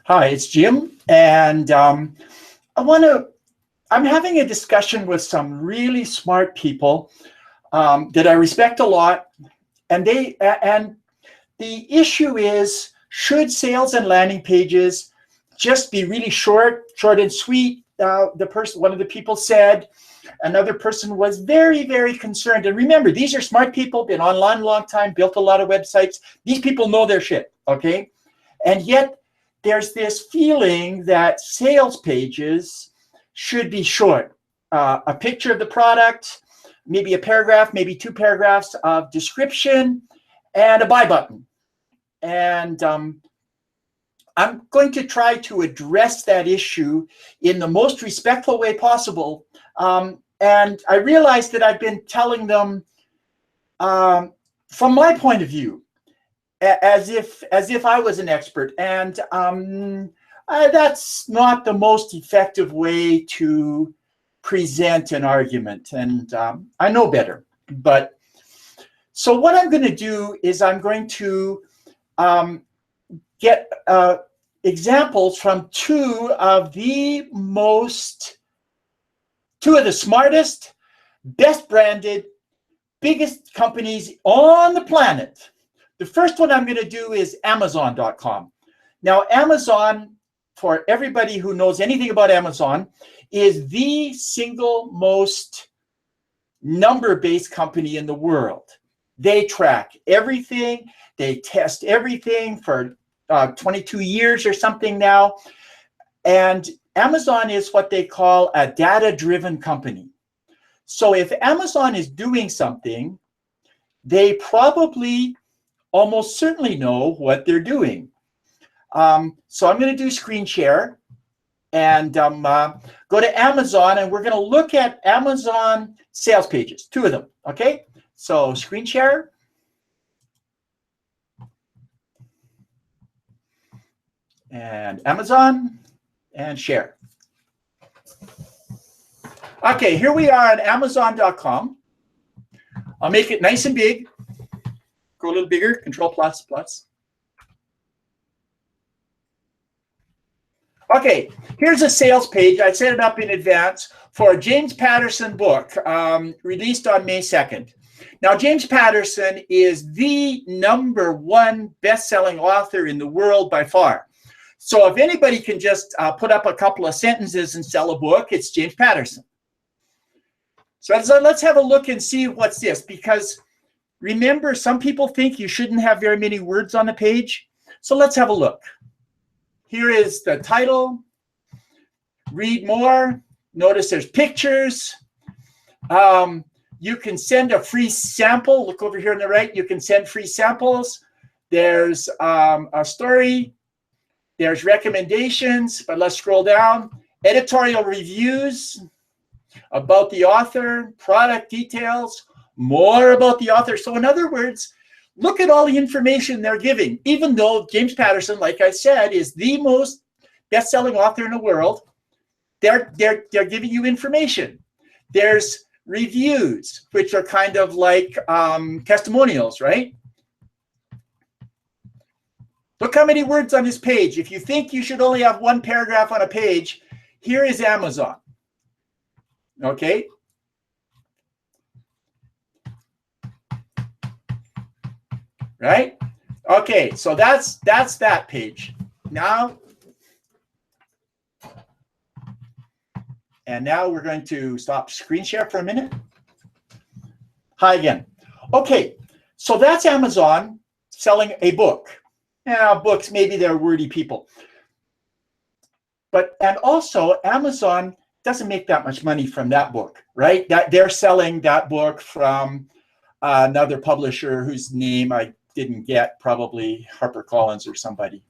Hi, it's Jim, and I'm having a discussion with some really smart people that I respect a lot, and the issue is, should sales and landing pages just be really short and sweet? One of the people said. Another person was very, very concerned. And remember, these are smart people, been online a long time, built a lot of websites. These people know their shit, okay? And yet there's this feeling that sales pages should be short. A picture of the product, maybe a paragraph, maybe two paragraphs of description, and a buy button. And I'm going to try to address that issue in the most respectful way possible. And I realized that I've been telling them from my point of view, as if I was an expert, and that's not the most effective way to present an argument. And I know better. But so what I'm going to do is I'm going to get examples from two of the smartest, best branded, biggest companies on the planet. The first one I'm going to do is Amazon.com. Now, Amazon, for everybody who knows anything about Amazon, is the single most number-based company in the world. They track everything. They test everything for 22 years or something now. And Amazon is what they call a data-driven company. So if Amazon is doing something, they probably almost certainly know what they're doing. So I'm going to do screen share and go to Amazon, and we're going to look at Amazon sales pages, two of them, okay? So screen share. And Amazon, and share. Okay, here we are on Amazon.com. I'll make it nice and big. Go a little bigger, Control plus. Okay, here's a sales page. I set it up in advance for a James Patterson book released on May 2nd. Now, James Patterson is the #1 best-selling author in the world by far. So if anybody can just put up a couple of sentences and sell a book, it's James Patterson. So let's have a look and see what's this, because remember, some people think you shouldn't have very many words on the page. So let's have a look. Here is the title. Read more. Notice there's pictures. You can send a free sample. Look over here on the right. You can send free samples. There's a story. There's recommendations, but let's scroll down. Editorial reviews about the author, product details, more about the author. So in other words, look at all the information they're giving. Even though James Patterson, like I said, is the most best-selling author in the world, they're giving you information. There's reviews, which are kind of like testimonials, right? Look how many words on this page. If you think you should only have one paragraph on a page, here is Amazon. Okay? Right? Okay, so that's that page. Now we're going to stop screen share for a minute. Hi again. Okay, so that's Amazon selling a book. Now, books, maybe they're wordy people. And also, Amazon doesn't make that much money from that book, right? That they're selling that book from another publisher whose name I didn't get, probably HarperCollins or somebody.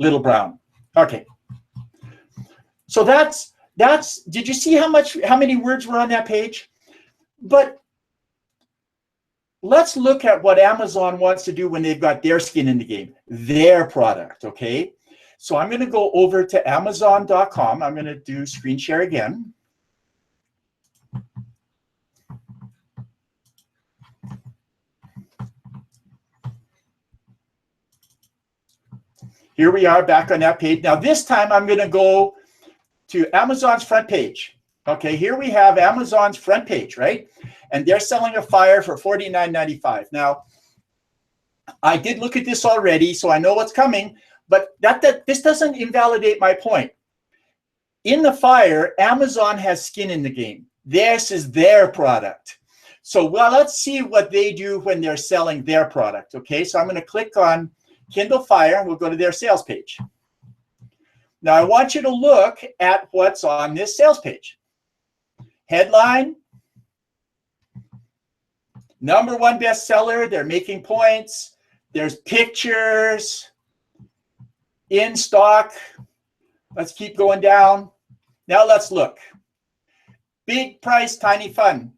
Little Brown. Okay. So that's. Did you see how many words were on that page? But let's look at what Amazon wants to do when they've got their skin in the game, their product, okay? So I'm going to go over to Amazon.com. I'm going to do screen share again. Here we are back on that page. Now this time I'm going to go to Amazon's front page. Okay, here we have Amazon's front page, right? And they're selling a Fire for $49.95. Now, I did look at this already, so I know what's coming, but this doesn't invalidate my point. In the Fire, Amazon has skin in the game. This is their product. So, well, let's see what they do when they're selling their product. Okay, so I'm going to click on Kindle Fire, and we'll go to their sales page. Now, I want you to look at what's on this sales page. Headline, #1 bestseller. They're making points. There's pictures, in stock. Let's keep going down. Now let's look. Big price, tiny fun.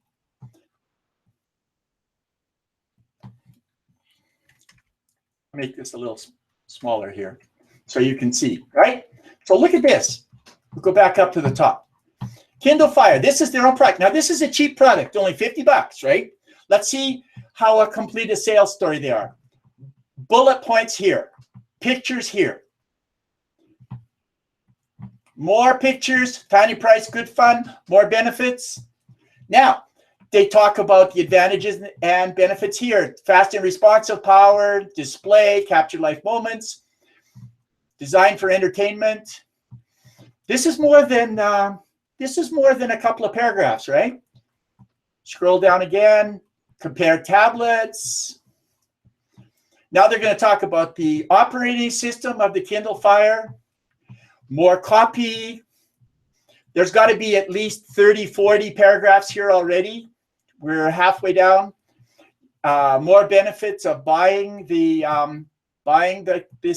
Make this a little smaller here so you can see, right? So look at this. We'll go back up to the top. Kindle Fire, this is their own product. Now this is a cheap product, only 50 bucks, right? Let's see how complete a sales story they are. Bullet points here, pictures here. More pictures, tiny price, good fun, more benefits. Now, they talk about the advantages and benefits here. Fast and responsive power, display, capture life moments, designed for entertainment. This is more than a couple of paragraphs, right? Scroll down again, compare tablets. Now they're going to talk about the operating system of the Kindle Fire. More copy. There's got to be at least 30, 40 paragraphs here already. We're halfway down. More benefits of buying this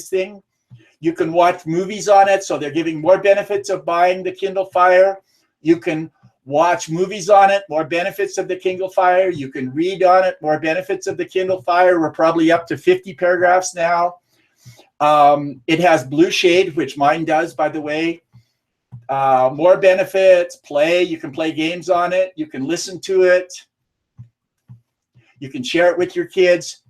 thing. You can watch movies on it, so they're giving more benefits of buying the Kindle Fire. You can watch movies on it, more benefits of the Kindle Fire. You can read on it, more benefits of the Kindle Fire. We're probably up to 50 paragraphs now. It has Blue Shade, which mine does, by the way. More benefits, play. You can play games on it. You can listen to it. You can share it with your kids.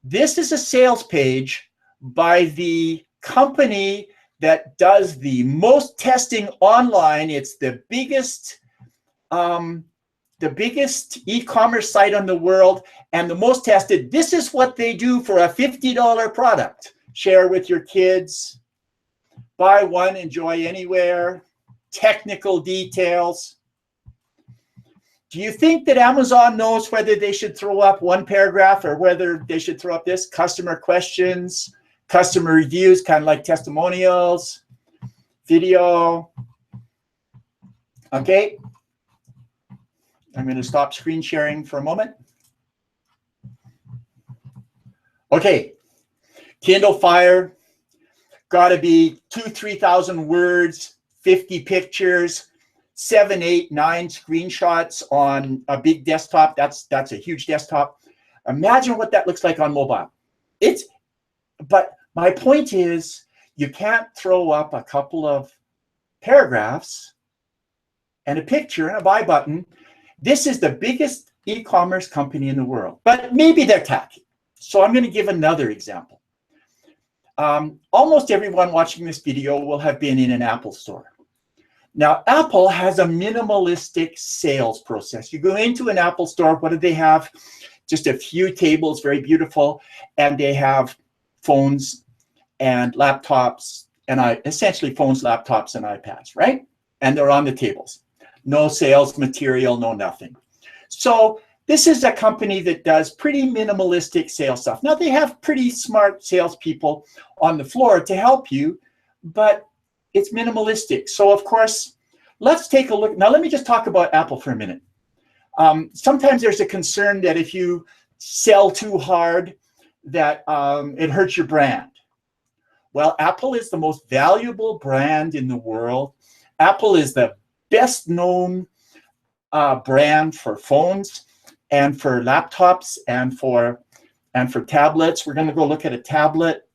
This is a sales page by the company that does the most testing online. It's the biggest e-commerce site on the world and the most tested. This is what they do for a $50 product. Share with your kids. Buy one, enjoy anywhere. Technical details. Do you think that Amazon knows whether they should throw up one paragraph or whether they should throw up this? Customer questions, customer reviews, kind of like testimonials, video. Okay. I'm going to stop screen sharing for a moment. Okay. Kindle Fire. Got to be 2,000-3,000 words, 50 pictures, 7, 8, 9 screenshots on a big desktop. That's a huge desktop. Imagine what that looks like on mobile. But my point is, you can't throw up a couple of paragraphs and a picture and a buy button. This is the biggest e-commerce company in the world, but maybe they're tacky. So I'm going to give another example. Almost everyone watching this video will have been in an Apple store. Now, Apple has a minimalistic sales process. You go into an Apple store, what do they have? Just a few tables, very beautiful, and they have phones and laptops, and essentially phones, laptops, and iPads, right? And they're on the tables. No sales material, no nothing. So this is a company that does pretty minimalistic sales stuff. Now, they have pretty smart salespeople on the floor to help you, but it's minimalistic. So, of course, let's take a look. Now, let me just talk about Apple for a minute. Sometimes there's a concern that if you sell too hard, that it hurts your brand. Well, Apple is the most valuable brand in the world. Apple is the best known brand for phones and for laptops and for tablets. We're going to go look at a tablet.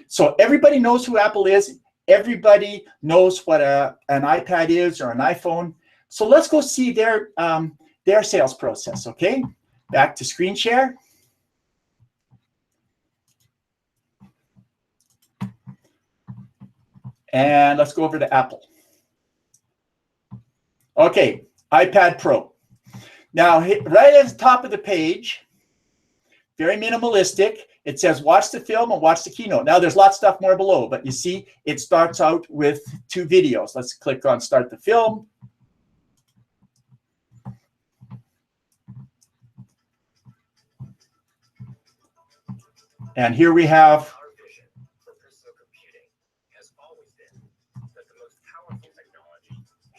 So everybody knows who Apple is. Everybody knows what an iPad is or an iPhone. So let's go see their sales process, okay? Back to screen share. And let's go over to Apple. Okay, iPad Pro. Now, right at the top of the page, very minimalistic, it says watch the film and watch the keynote. Now, there's lots of stuff more below, but you see it starts out with 2 videos. Let's click on start the film. And here we have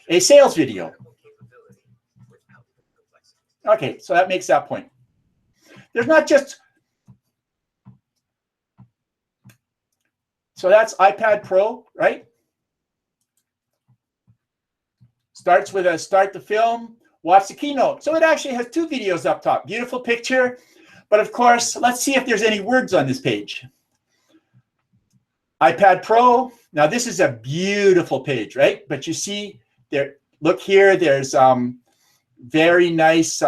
a sales video. Okay, so that makes that point. There's not just, so that's iPad Pro, right? Starts with a start the film, watch the keynote. So it actually has 2 videos up top. Beautiful picture. But of course, let's see if there's any words on this page. iPad Pro. Now this is a beautiful page, right? But you see there, look here, there's very nice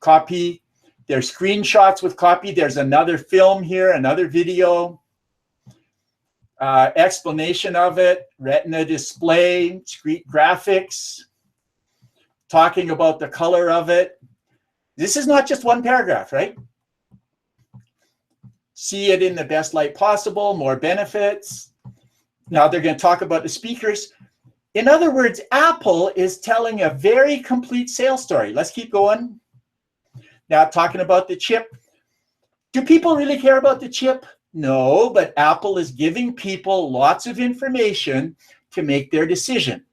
copy. There's screenshots with copy. There's another film here, another video. Explanation of it, retina display, discrete graphics, talking about the color of it. This is not just one paragraph, right? See it in the best light possible, more benefits. Now they're going to talk about the speakers. In other words, Apple is telling a very complete sales story. Let's keep going. Now talking about the chip. Do people really care about the chip? No, but Apple is giving people lots of information to make their decision,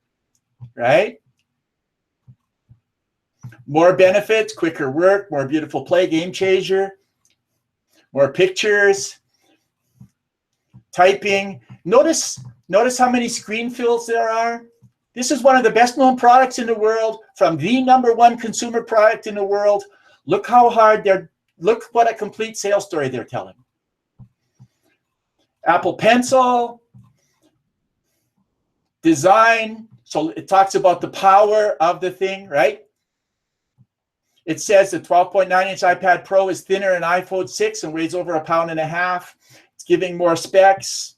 right? More benefits, quicker work, more beautiful play, game changer, more pictures, typing. Notice how many screen fills there are. This is one of the best known products in the world, from the #1 consumer product in the world. Look how hard look what a complete sales story they're telling. Apple Pencil, design. So it talks about the power of the thing, right? It says the 12.9-inch iPad Pro is thinner than iPhone 6 and weighs over 1.5 pounds. It's giving more specs.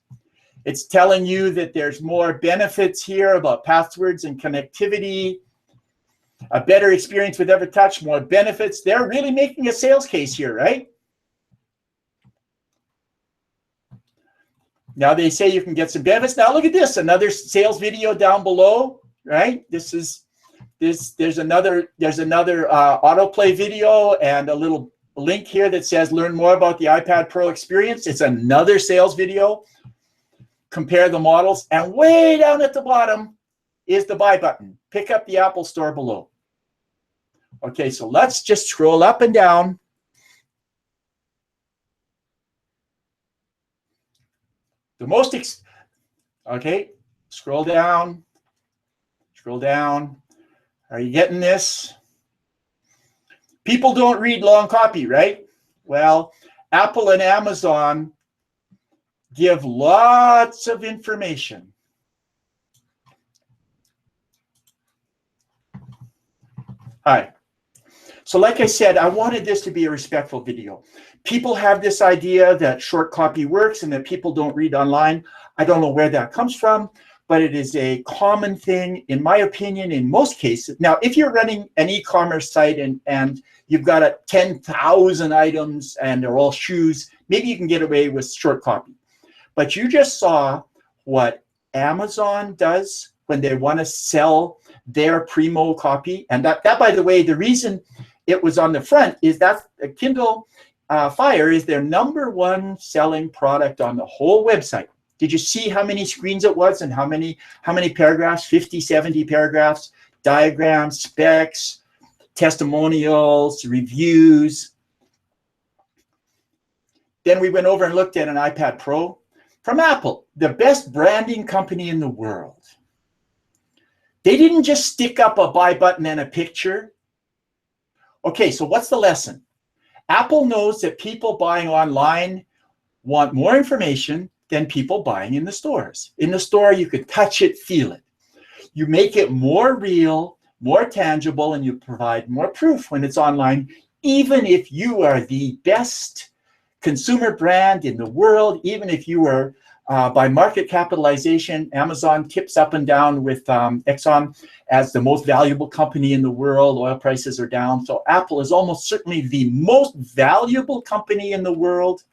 It's telling you that there's more benefits here about passwords and connectivity, a better experience with EverTouch, more benefits. They're really making a sales case here, right? Now they say you can get some benefits. Now look at this, another sales video down below, right? There's another autoplay video and a little link here that says learn more about the iPad Pro experience. It's another sales video. Compare the models, and way down at the bottom is the buy button. Pick up the Apple Store below. Okay, so let's just scroll up and down. Okay, scroll down. Scroll down. Are you getting this? People don't read long copy, right? Well, Apple and Amazon give lots of information. Hi. So like I said, I wanted this to be a respectful video. People have this idea that short copy works and that people don't read online. I don't know where that comes from, but it is a common thing, in my opinion, in most cases. Now, if you're running an e-commerce site and you've got 10,000 items and they're all shoes, maybe you can get away with short copy. But you just saw what Amazon does when they want to sell their Primo copy. And that, by the way, the reason it was on the front is that Kindle Fire is their #1 selling product on the whole website. Did you see how many screens it was and how many paragraphs? 50, 70 paragraphs, diagrams, specs, testimonials, reviews. Then we went over and looked at an iPad Pro from Apple, the best branding company in the world. They didn't just stick up a buy button and a picture. Okay, so what's the lesson? Apple knows that people buying online want more information than people buying in the stores. In the store, you can touch it, feel it. You make it more real, more tangible, and you provide more proof when it's online, even if you are the best consumer brand in the world, even if you are By market capitalization, Amazon tips up and down with Exxon as the most valuable company in the world. Oil prices are down. So Apple is almost certainly the most valuable company in the world,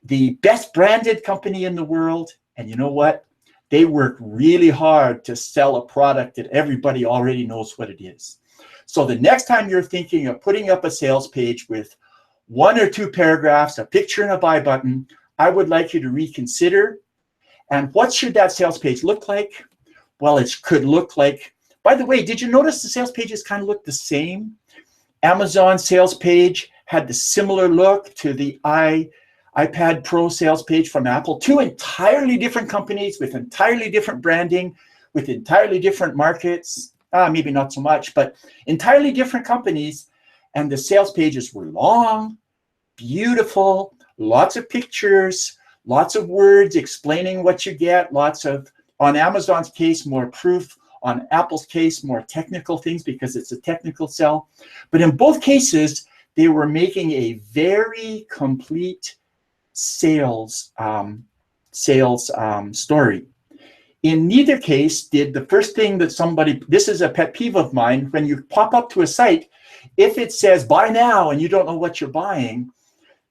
the best branded company in the world. And you know what? They work really hard to sell a product that everybody already knows what it is. So the next time you're thinking of putting up a sales page with 1 or 2 paragraphs, a picture and a buy button, I would like you to reconsider. And what should that sales page look like? Well, it could look like, by the way, did you notice the sales pages kind of look the same? Amazon sales page had the similar look to the iPad Pro sales page from Apple. 2 entirely different companies with entirely different branding, with entirely different markets. Maybe not so much, but entirely different companies. And the sales pages were long, beautiful, lots of pictures, lots of words explaining what you get, lots of, on Amazon's case, more proof, on Apple's case, more technical things because it's a technical sell. But in both cases, they were making a very complete sales story. In neither case did the first thing that somebody, this is a pet peeve of mine, when you pop up to a site, if it says buy now and you don't know what you're buying,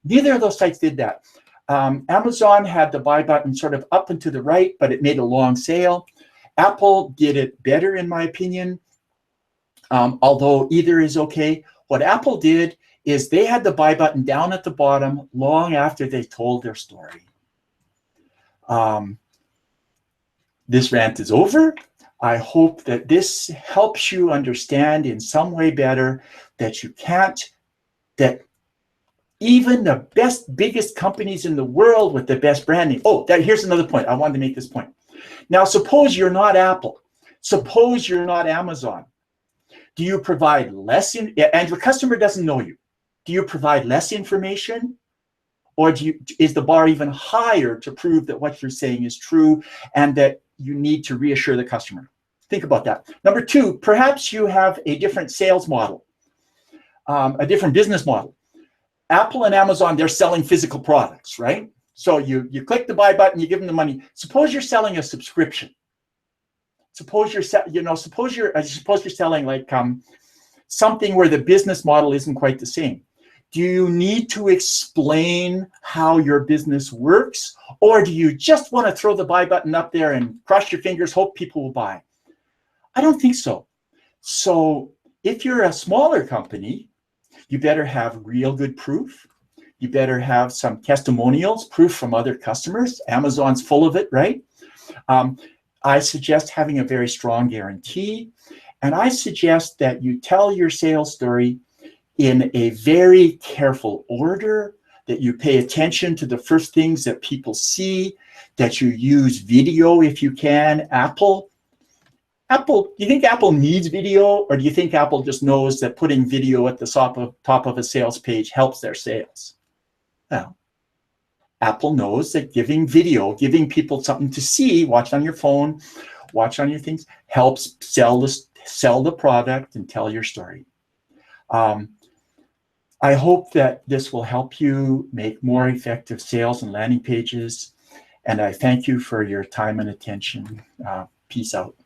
neither of those sites did that. Amazon had the buy button sort of up and to the right, but it made a long sale. Apple did it better, in my opinion, although either is okay. What Apple did is they had the buy button down at the bottom long after they told their story. This rant is over. I hope that this helps you understand in some way better that you can't, that even the best, biggest companies in the world with the best branding. Oh, here's another point. I wanted to make this point. Now, suppose you're not Apple. Suppose you're not Amazon. Do you provide less, and your customer doesn't know you? Do you provide less information? Or is the bar even higher to prove that what you're saying is true and that you need to reassure the customer? Think about that. Number 2, perhaps you have a different sales model, a different business model. Apple and Amazon, they're selling physical products, right? So you click the buy button, you give them the money. Suppose you're selling a subscription. Suppose you're selling like something where the business model isn't quite the same. Do you need to explain how your business works, or do you just want to throw the buy button up there and cross your fingers, hope people will buy? I don't think so. So if you're a smaller company, you better have real good proof. You better have some testimonials, proof from other customers. Amazon's full of it, right? I suggest having a very strong guarantee. And I suggest that you tell your sales story in a very careful order, that you pay attention to the first things that people see, that you use video if you can. Apple, do you think Apple needs video, or do you think Apple just knows that putting video at the top of a sales page helps their sales? Well, Apple knows that giving video, giving people something to see, watch on your phone, watch on your things, helps sell the product and tell your story. I hope that this will help you make more effective sales and landing pages. And I thank you for your time and attention. Peace out.